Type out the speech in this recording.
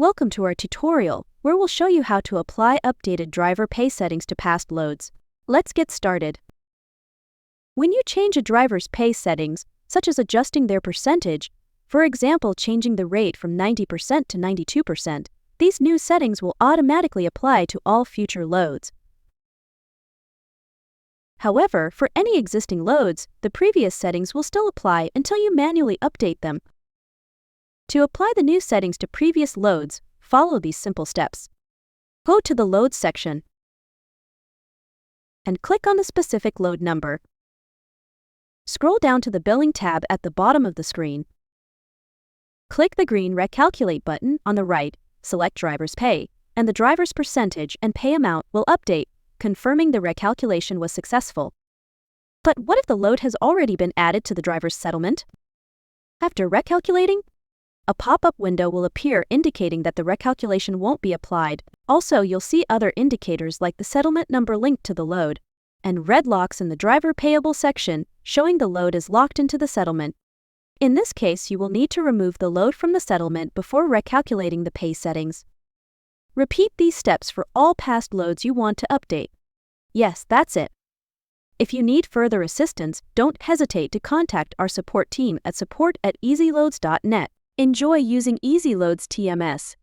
Welcome to our tutorial, where we'll show you how to apply updated driver pay settings to past loads. Let's get started. When you change a driver's pay settings, such as adjusting their percentage, for example changing the rate from 90% to 92%, these new settings will automatically apply to all future loads. However, for any existing loads, the previous settings will still apply until you manually update them. To apply the new settings to previous loads, follow these simple steps. Go to the Loads section and click on the specific load number. Scroll down to the Billing tab at the bottom of the screen. Click the green Recalculate button on the right, select Driver's Pay, and the driver's percentage and pay amount will update, confirming the recalculation was successful. But what if the load has already been added to the driver's settlement? After recalculating, a pop-up window will appear indicating that the recalculation won't be applied. Also, you'll see other indicators like the settlement number linked to the load, and red locks in the driver payable section showing the load is locked into the settlement. In this case, you will need to remove the load from the settlement before recalculating the pay settings. Repeat these steps for all past loads you want to update. Yes, that's it. If you need further assistance, don't hesitate to contact our support team at support@ezLoads.net. Enjoy using ezLoads TMS.